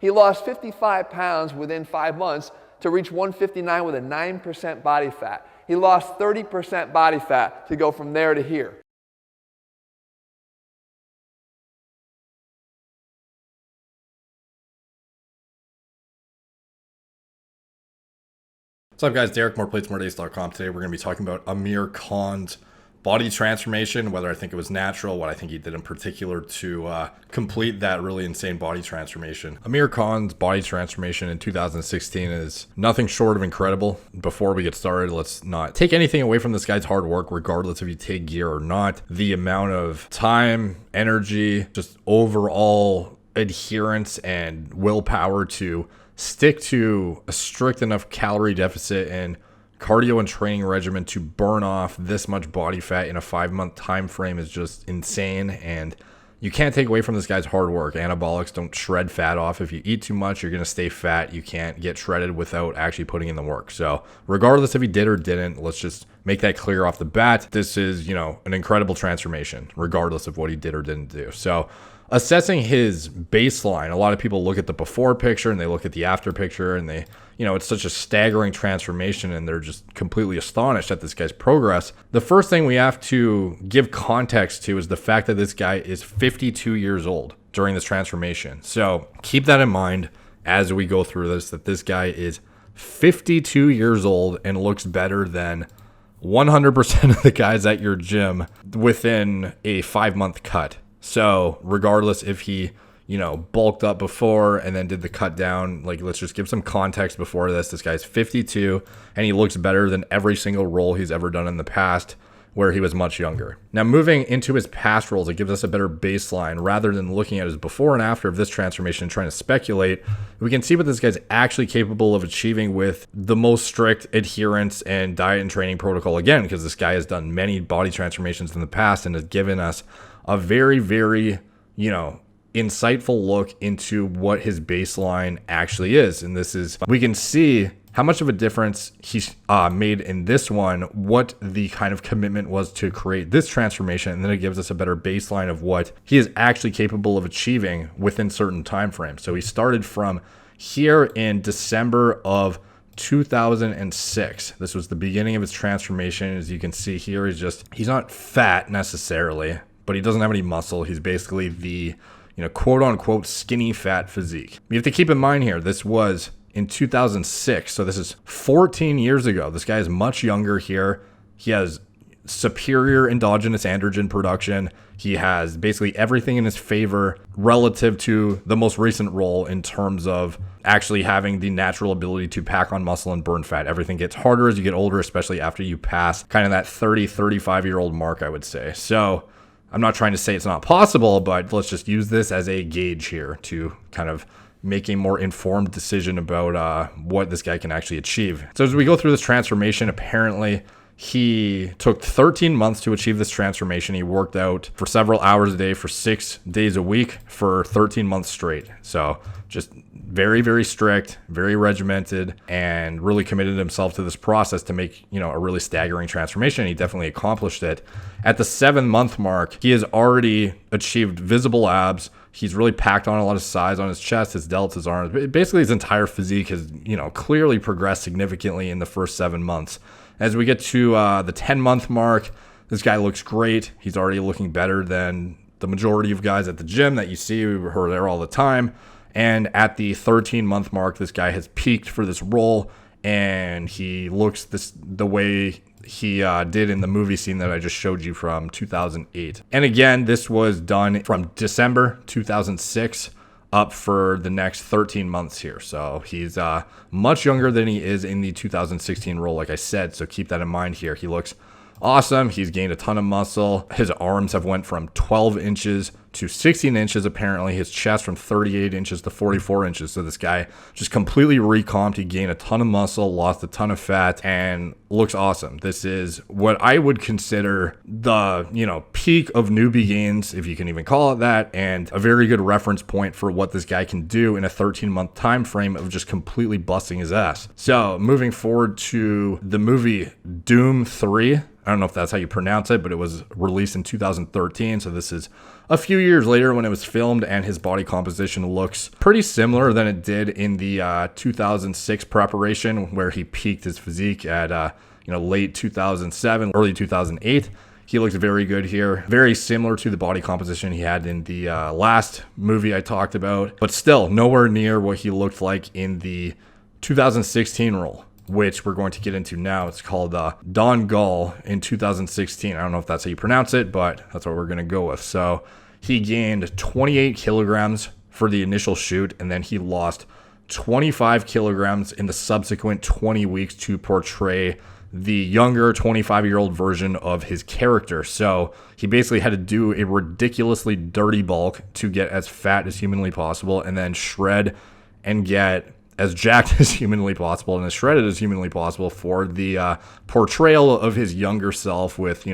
He lost 55 pounds within 5 months to reach 159 with a 9% body fat. He lost 30% body fat to go from there to here. What's up, guys? Derek, moreplatesmoredays.com. Today we're going to be talking about Aamir Khan's body transformation, whether I think it was natural, what I think he did in particular to complete that really insane body transformation. Aamir Khan's body transformation in 2016 is nothing short of incredible. Before we get started, let's not take anything away from this guy's hard work, regardless if you take gear or not. The amount of time, energy, just overall adherence and willpower to stick to a strict enough calorie deficit and cardio and training regimen to burn off this much body fat in a 5-month time frame is just insane. And you can't take away from this guy's hard work. Anabolics don't shred fat off. If you eat too much, you're going to stay fat. You can't get shredded without actually putting in the work. So regardless if he did or didn't, let's just make that clear off the bat. This is, an incredible transformation, regardless of what he did or didn't do. So assessing his baseline, a lot of people look at the before picture and they look at the after picture and they, it's such a staggering transformation and they're just completely astonished at this guy's progress. The first thing we have to give context to is the fact that this guy is 52 years old during this transformation. So keep that in mind as we go through this, that this guy is 52 years old and looks better than 100% of the guys at your gym within a 5-month cut. So regardless if he, bulked up before and then did the cut down, let's just give some context before this. This guy's 52 and he looks better than every single role he's ever done in the past where he was much younger. Now, moving into his past roles, it gives us a better baseline rather than looking at his before and after of this transformation and trying to speculate. We can see what this guy's actually capable of achieving with the most strict adherence and diet and training protocol, again, because this guy has done many body transformations in the past and has given us a very, very, insightful look into what his baseline actually is. And we can see how much of a difference he's made in this one, what the kind of commitment was to create this transformation, and then it gives us a better baseline of what he is actually capable of achieving within certain time frames. So he started from here in December of 2006. This was the beginning of his transformation. As you can see here, he's not fat necessarily, but he doesn't have any muscle. He's basically the, quote unquote skinny fat physique. You have to keep in mind here, this was in 2006. So this is 14 years ago. This guy is much younger here. He has superior endogenous androgen production. He has basically everything in his favor relative to the most recent role in terms of actually having the natural ability to pack on muscle and burn fat. Everything gets harder as you get older, especially after you pass kind of that 30, 35-year-old mark, I would say. So I'm not trying to say it's not possible, but let's just use this as a gauge here to kind of make a more informed decision about what this guy can actually achieve. So as we go through this transformation, apparently he took 13 months to achieve this transformation. He worked out for several hours a day for 6 days a week for 13 months straight. So just very, very strict, very regimented, and really committed himself to this process to make, a really staggering transformation. He definitely accomplished it. At the 7-month mark, he has already achieved visible abs. He's really packed on a lot of size on his chest, his delts, his arms. Basically, his entire physique has, clearly progressed significantly in the first 7 months. As we get to the 10-month mark, this guy looks great. He's already looking better than the majority of guys at the gym that you see who are there all the time. And at the 13-month mark, this guy has peaked for this role, and he looks the way he did in the movie scene that I just showed you from 2008. And again, this was done from December 2006 up for the next 13 months here. So he's much younger than he is in the 2016 role, like I said. So keep that in mind here. He looks awesome. He's gained a ton of muscle. His arms have went from 12 inches to 16 inches, apparently. His chest from 38 inches to 44 inches. So this guy just completely recomped. He gained a ton of muscle, lost a ton of fat, and looks awesome. This is what I would consider the, peak of newbie gains, if you can even call it that, and a very good reference point for what this guy can do in a 13-month time frame of just completely busting his ass. So moving forward to the movie Doom 3, I don't know if that's how you pronounce it, but it was released in 2013. So this is a few years later when it was filmed, and his body composition looks pretty similar than it did in the 2006 preparation, where he peaked his physique at late 2007, early 2008. He looks very good here. Very similar to the body composition he had in the last movie I talked about, but still nowhere near what he looked like in the 2016 role, which we're going to get into now. It's called Dangal in 2016. I don't know if that's how you pronounce it, but that's what we're going to go with. So he gained 28 kilograms for the initial shoot, and then he lost 25 kilograms in the subsequent 20 weeks to portray the younger 25-year-old version of his character. So he basically had to do a ridiculously dirty bulk to get as fat as humanly possible, and then shred and get as jacked as humanly possible and as shredded as humanly possible for the portrayal of his younger self with,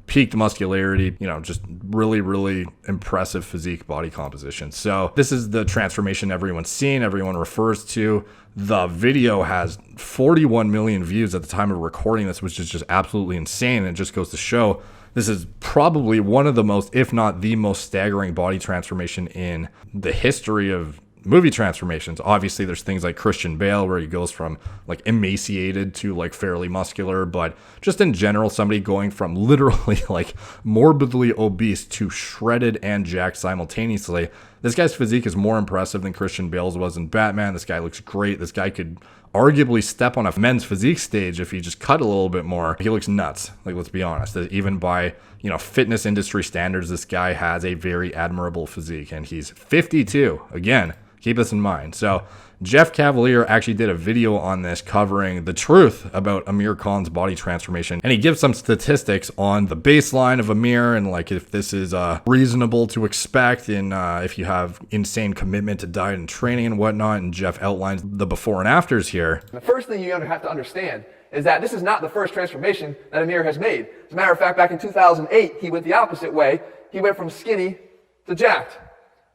peaked muscularity, just really, really impressive physique body composition. So this is the transformation everyone's seen, everyone refers to. The video has 41 million views at the time of recording this, which is just absolutely insane. It just goes to show this is probably one of the most, if not the most staggering body transformation in the history of movie transformations. Obviously there's things like Christian Bale where he goes from like emaciated to like fairly muscular, but just in general, somebody going from literally like morbidly obese to shredded and jacked simultaneously. This guy's physique is more impressive than Christian Bale's was in Batman. This guy looks great. This guy could arguably step on a men's physique stage if he just cut a little bit more. He looks nuts. Like, let's be honest. Even by, fitness industry standards, this guy has a very admirable physique, and he's 52. Again, keep this in mind. So Jeff Cavaliere actually did a video on this covering the truth about Aamir Khan's body transformation. And he gives some statistics on the baseline of Aamir and like if this is reasonable to expect and if you have insane commitment to diet and training and whatnot. And Jeff outlines the before and afters here. The first thing you have to understand is that this is not the first transformation that Aamir has made. As a matter of fact, back in 2008, he went the opposite way. He went from skinny to jacked.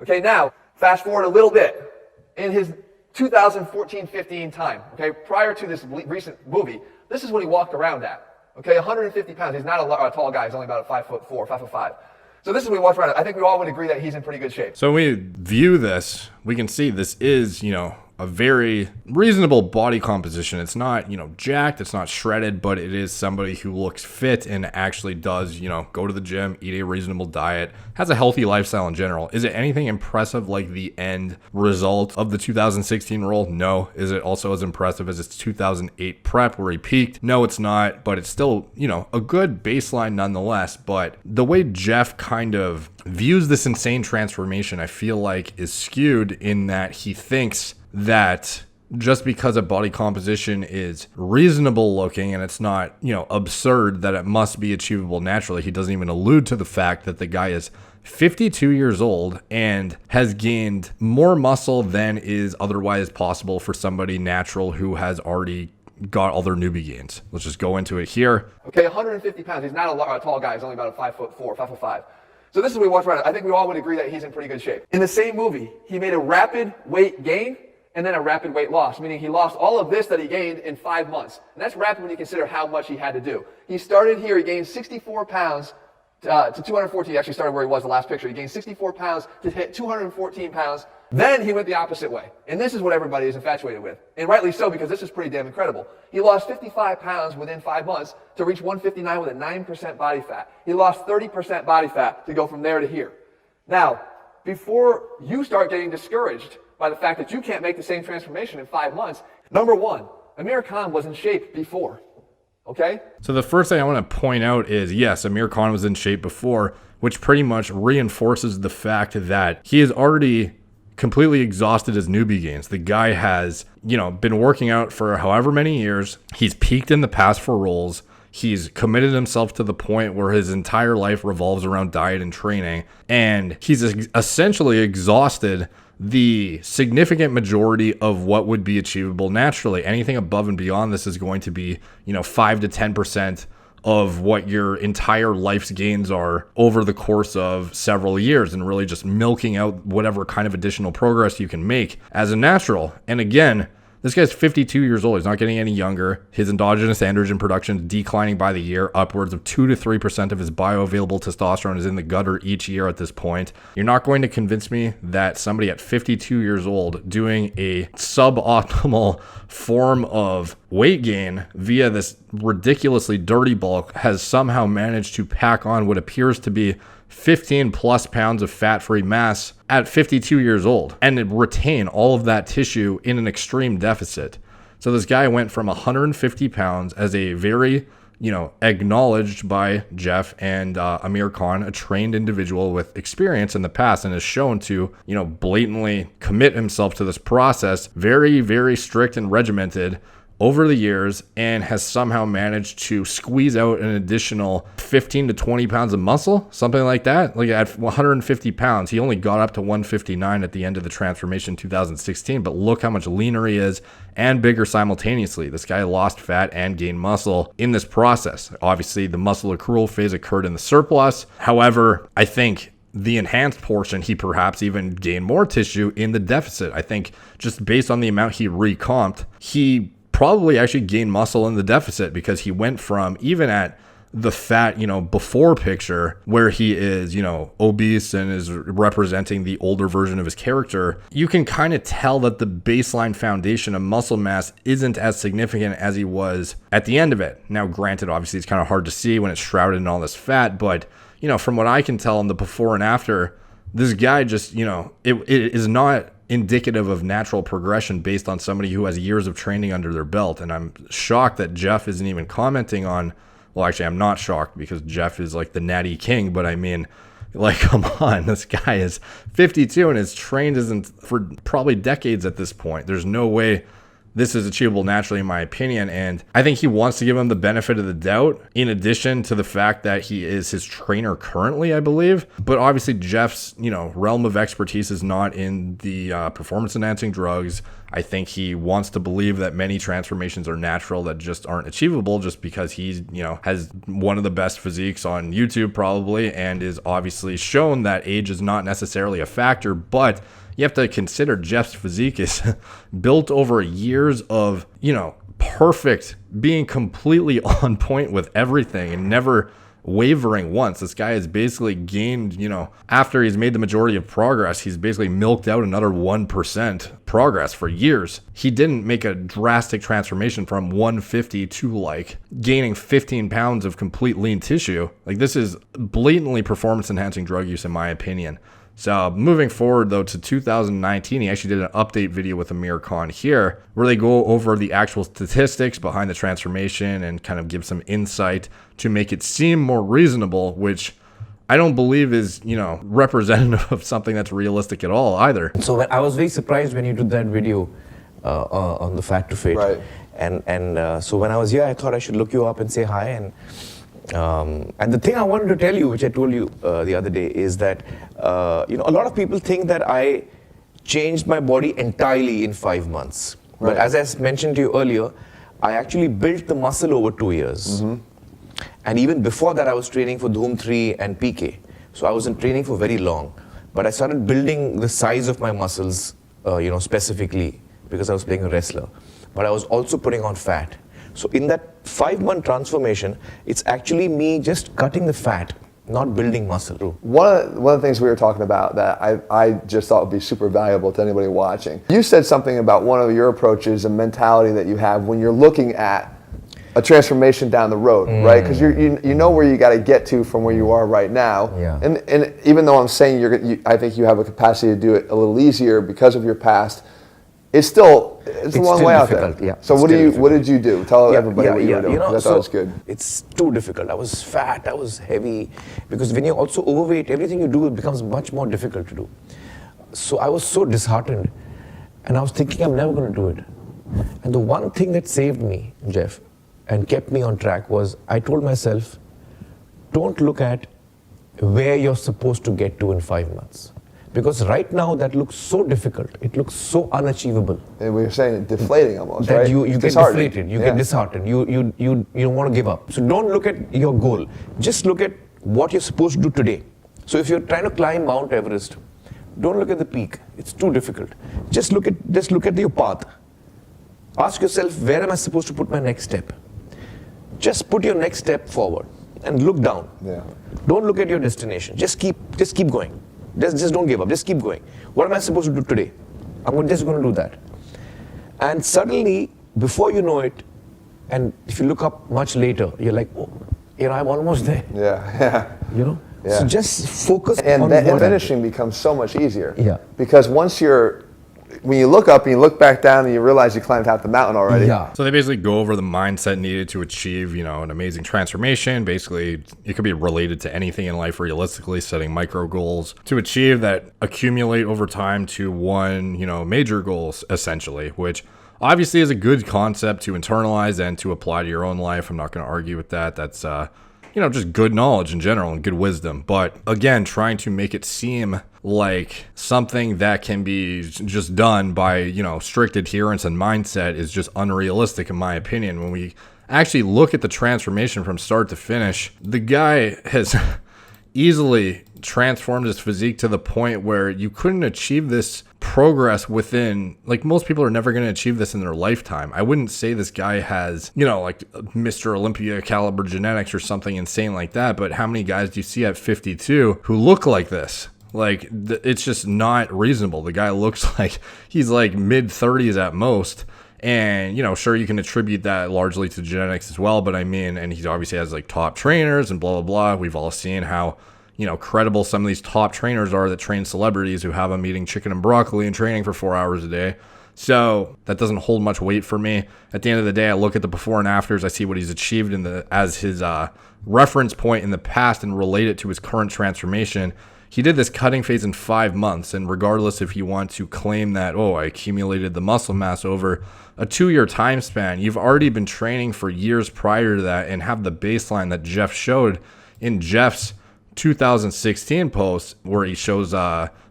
Okay, now, fast forward a little bit. In his 2014-15 time, okay, prior to this recent movie, this is what he walked around at, okay, 150 pounds. He's not a tall guy. He's only about 5'4", 5'5". So this is what he walks around at. I think we all would agree that he's in pretty good shape. So when we view this, we can see this is, a very reasonable body composition. It's not, jacked, it's not shredded, but it is somebody who looks fit and actually does, go to the gym, eat a reasonable diet, has a healthy lifestyle in general. Is it anything impressive like the end result of the 2016 role? No. Is it also as impressive as its 2008 prep where he peaked? No, it's not, but it's still, a good baseline nonetheless. But the way Jeff kind of views this insane transformation, I feel like is skewed in that he thinks that just because a body composition is reasonable looking and it's not, absurd, that it must be achievable naturally. He doesn't even allude to the fact that the guy is 52 years old and has gained more muscle than is otherwise possible for somebody natural who has already got all their newbie gains. Let's just go into it here. Okay, 150 pounds. He's not a tall guy. He's only about 5'4", 5'5". So this is what he walks around at. I think we all would agree that he's in pretty good shape. In the same movie, he made a rapid weight gain and then a rapid weight loss, meaning he lost all of this that he gained in 5 months. And that's rapid when you consider how much he had to do. He started here, he gained 64 pounds to 214. He actually started where he was the last picture. He gained 64 pounds to hit 214 pounds. Then he went the opposite way. And this is what everybody is infatuated with. And rightly so, because this is pretty damn incredible. He lost 55 pounds within 5 months to reach 159 with a 9% body fat. He lost 30% body fat to go from there to here. Now, before you start getting discouraged by the fact that you can't make the same transformation in 5 months, number one, Aamir Khan was in shape before, okay? So the first thing I want to point out is, yes, Aamir Khan was in shape before, which pretty much reinforces the fact that he is already completely exhausted his newbie gains. The guy has, been working out for however many years. He's peaked in the past for roles. He's committed himself to the point where his entire life revolves around diet and training. And he's essentially exhausted the significant majority of what would be achievable naturally. Anything above and beyond this is going to be, 5 to 10% of what your entire life's gains are over the course of several years, and really just milking out whatever kind of additional progress you can make as a natural. And again, This guy's 52 years old. He's not getting any younger. His endogenous androgen production is declining by the year. Upwards of 2 to 3% of his bioavailable testosterone is in the gutter each year at this point. You're not going to convince me that somebody at 52 years old doing a suboptimal form of weight gain via this ridiculously dirty bulk has somehow managed to pack on what appears to be 15 plus pounds of fat-free mass at 52 years old and retain all of that tissue in an extreme deficit. So this guy went from 150 pounds as a very, acknowledged by Jeff and Aamir Khan, a trained individual with experience in the past, and is shown to, blatantly commit himself to this process, very, very strict and regimented over the years, and has somehow managed to squeeze out an additional 15 to 20 pounds of muscle, something like that. Like at 150 pounds, he only got up to 159 at the end of the transformation in 2016, but look how much leaner he is and bigger simultaneously. This guy lost fat and gained muscle in this process. Obviously, the muscle accrual phase occurred in the surplus. However, I think the enhanced portion, he perhaps even gained more tissue in the deficit. I think just based on the amount he recomped, he probably actually gained muscle in the deficit, because he went from, even at the fat, before picture where he is, obese and is representing the older version of his character, you can kind of tell that the baseline foundation of muscle mass isn't as significant as he was at the end of it. Now, granted, obviously it's kind of hard to see when it's shrouded in all this fat, but, from what I can tell in the before and after, this guy just, it is not indicative of natural progression based on somebody who has years of training under their belt. And I'm shocked that Jeff isn't even commenting on, well, actually, I'm not shocked because Jeff is like the natty king, but I mean, like, come on, this guy is 52 and his trained isn't for probably decades at this point. There's no way this is achievable naturally, in my opinion. And I think he wants to give him the benefit of the doubt, in addition to the fact that he is his trainer currently, I believe. But obviously Jeff's, realm of expertise is not in the performance enhancing drugs. I think he wants to believe that many transformations are natural that just aren't achievable, just because he's, has one of the best physiques on YouTube probably, and is obviously shown that age is not necessarily a factor. But you have to consider Jeff's physique is built over years of, perfect, being completely on point with everything and never wavering once. This guy has basically gained, after he's made the majority of progress, he's basically milked out another 1% progress for years. He didn't make a drastic transformation from 150 to gaining 15 pounds of complete lean tissue. This is blatantly performance enhancing drug use, in my opinion. So moving forward, though, to 2019, he actually did an update video with Aamir Khan here, where they go over the actual statistics behind the transformation and kind of give some insight to make it seem more reasonable, which I don't believe is, representative of something that's realistic at all either. So I was very surprised when you did that video on the Fat to Fit. Right. And so when I was here, I thought I should look you up and say hi. And the thing I wanted to tell you, which I told you the other day, is that a lot of people think that I changed my body entirely in 5 months. Right. But as I mentioned to you earlier, I actually built the muscle over 2 years. Mm-hmm. And even before that, I was training for Dhoom 3 and PK. So I wasn't training for very long. But I started building the size of my muscles, specifically because I was playing a wrestler. But I was also putting on fat. So in that 5-month transformation, it's actually me just cutting the fat, not building muscle. One of the things we were talking about that I just thought would be super valuable to anybody watching. You said something about one of your approaches and mentality that you have when you're looking at a transformation down the road, right? Because you know where you got to get to from where you are right now. Yeah. And even though I'm saying I think you have a capacity to do it a little easier because of your past, it's a long way out there. Yeah. So what did you do? Tell everybody what you were doing. I thought it was good. It's too difficult. I was fat, I was heavy, because when you're also overweight, everything you do becomes much more difficult to do. So I was so disheartened, and I was thinking I'm never going to do it. And the one thing that saved me, Jeff, and kept me on track was I told myself, don't look at where you're supposed to get to in 5 months. Because right now that looks so difficult. It looks so unachievable. And we were saying deflating almost, that right? You get deflated, you get disheartened, you don't want to give up. So don't look at your goal. Just look at what you're supposed to do today. So if you're trying to climb Mount Everest, don't look at the peak. It's too difficult. Just look at your path. Ask yourself, where am I supposed to put my next step? Just put your next step forward and look down. Yeah. Don't look at your destination. Just keep going. Just don't give up. Just keep going. What am I supposed to do today? I'm just going to do that. And suddenly, before you know it, and if you look up much later, you're like, oh, I'm almost there. Yeah. Yeah. Yeah. So just focus And on and what finishing becomes so much easier. Yeah. Because when you look up and you look back down and you realize you climbed half the mountain already. Yeah. So they basically go over the mindset needed to achieve, an amazing transformation. Basically, it could be related to anything in life realistically, setting micro goals to achieve that accumulate over time to one, major goals essentially, which obviously is a good concept to internalize and to apply to your own life. I'm not going to argue with that. That's, just good knowledge in general and good wisdom. But again, trying to make it seem like something that can be just done by, strict adherence and mindset is just unrealistic in my opinion. When we actually look at the transformation from start to finish, the guy has easily transformed his physique to the point where you couldn't achieve this progress within, like, most people are never going to achieve this in their lifetime. I wouldn't say this guy has, like Mr. Olympia caliber genetics or something insane like that, but how many guys do you see at 52 who look like this? Like, it's just not reasonable. The guy looks like he's like mid 30s at most. And, sure, you can attribute that largely to genetics as well. But I mean, and he obviously has like top trainers and blah, blah, blah. We've all seen how, credible some of these top trainers are that train celebrities who have them eating chicken and broccoli and training for 4 hours a day. So that doesn't hold much weight for me. At the end of the day, I look at the before and afters. I see what he's achieved as his reference point in the past and relate it to his current transformation. He did this cutting phase in 5 months, and regardless if you want to claim that, I accumulated the muscle mass over a 2-year time span, you've already been training for years prior to that and have the baseline that Jeff showed in Jeff's 2016 post where he shows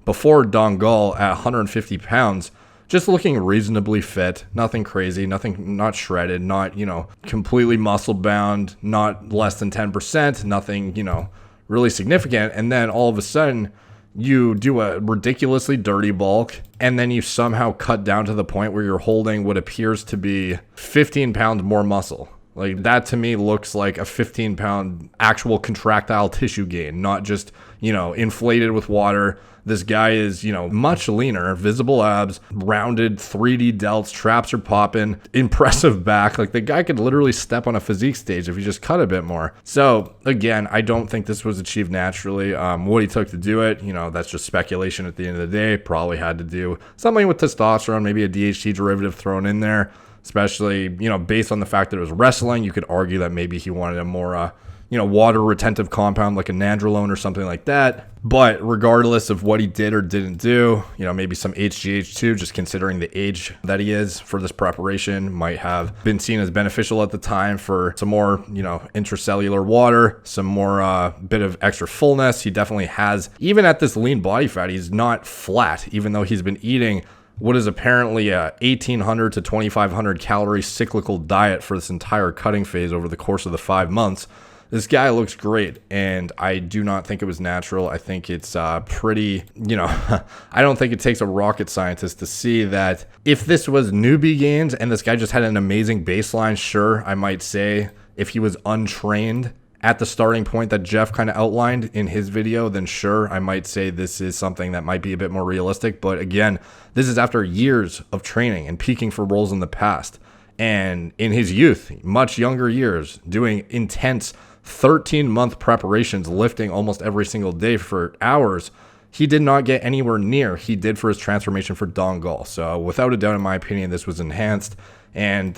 before Dangal at 150 pounds, just looking reasonably fit, nothing crazy, not shredded, not, completely muscle bound, not less than 10%, nothing, really significant. And then all of a sudden you do a ridiculously dirty bulk and then you somehow cut down to the point where you're holding what appears to be 15 pounds more muscle. Like, that to me looks like a 15-pound actual contractile tissue gain, not just, inflated with water. This guy is, much leaner, visible abs, rounded 3D delts, traps are popping, impressive back. Like, the guy could literally step on a physique stage if he just cut a bit more. So, again, I don't think this was achieved naturally. What he took to do it, that's just speculation at the end of the day. Probably had to do something with testosterone, maybe a DHT derivative thrown in there. Especially, based on the fact that it was wrestling, you could argue that maybe he wanted a more, water retentive compound like a nandrolone or something like that. But regardless of what he did or didn't do, maybe some HGH2, just considering the age that he is for this preparation, might have been seen as beneficial at the time for some more, intracellular water, some more bit of extra fullness. He definitely has, even at this lean body fat, he's not flat, even though he's been eating what is apparently a 1,800 to 2,500 calorie cyclical diet for this entire cutting phase over the course of the 5 months. This guy looks great, and I do not think it was natural. I think it's pretty, I don't think it takes a rocket scientist to see that if this was newbie gains and this guy just had an amazing baseline, sure, I might say if he was untrained at the starting point that Jeff kind of outlined in his video, then sure, I might say this is something that might be a bit more realistic. But again, this is after years of training and peaking for roles in the past. And in his youth, much younger years, doing intense 13-month preparations, lifting almost every single day for hours, he did not get anywhere near he did for his transformation for Dangal. So without a doubt, in my opinion, this was enhanced. And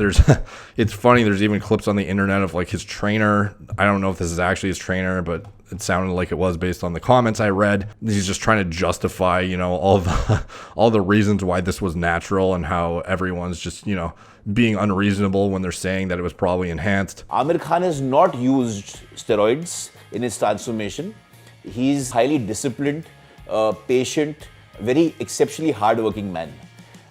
it's funny, there's even clips on the internet of like his trainer. I don't know if this is actually his trainer, but it sounded like it was based on the comments I read. He's just trying to justify, all the reasons why this was natural and how everyone's just, being unreasonable when they're saying that it was probably enhanced. Aamir Khan has not used steroids in his transformation. He's highly disciplined, patient, very exceptionally hardworking man.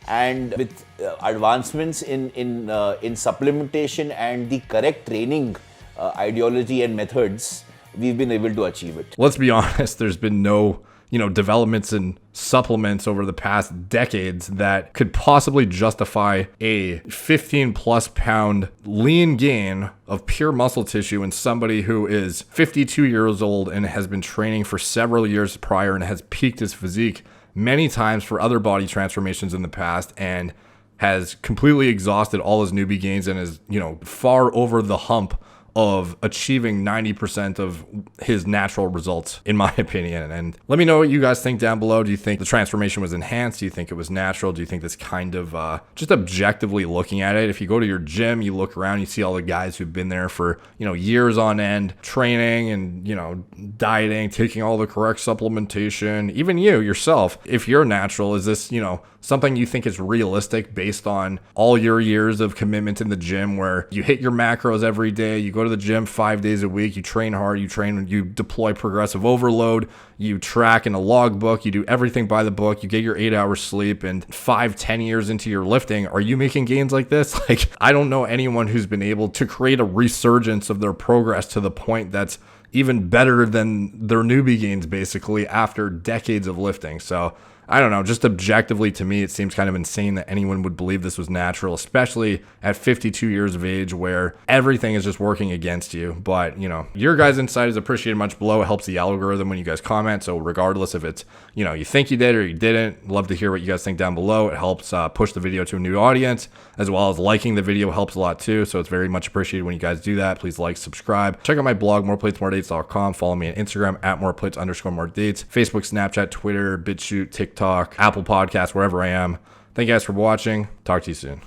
And with advancements in supplementation and the correct training ideology and methods, we've been able to achieve it. Let's be honest, there's been no developments in supplements over the past decades that could possibly justify a 15 plus pound lean gain of pure muscle tissue in somebody who is 52 years old and has been training for several years prior and has peaked his physique many times for other body transformations in the past and has completely exhausted all his newbie gains and is, far over the hump of achieving 90% of his natural results, in my opinion. And let me know what you guys think down below. Do you think the transformation was enhanced? Do you think it was natural? Do you think this kind of, just objectively looking at it, if you go to your gym, you look around, you see all the guys who've been there for, years on end, training and, dieting, taking all the correct supplementation, even you yourself, if you're natural, is this, something you think is realistic based on all your years of commitment in the gym where you hit your macros every day, you go to the gym 5 days a week, you train hard, you deploy progressive overload, you track in a logbook, you do everything by the book, you get your 8 hours sleep, and 5-10 years into your lifting, are you making gains like this? Like, I don't know anyone who's been able to create a resurgence of their progress to the point that's even better than their newbie gains basically after decades of lifting. So I don't know, just objectively to me, it seems kind of insane that anyone would believe this was natural, especially at 52 years of age where everything is just working against you. But, your guys' insight is appreciated much below. It helps the algorithm when you guys comment. So regardless if it's, you think you did or you didn't, love to hear what you guys think down below. It helps push the video to a new audience, as well as liking the video helps a lot too. So it's very much appreciated when you guys do that. Please like, subscribe. Check out my blog, moreplates.com. Follow me on Instagram at moreplates_moredates, Facebook, Snapchat, Twitter, BitChute, TikTok, Apple Podcasts, wherever I am. Thank you guys for watching. Talk to you soon.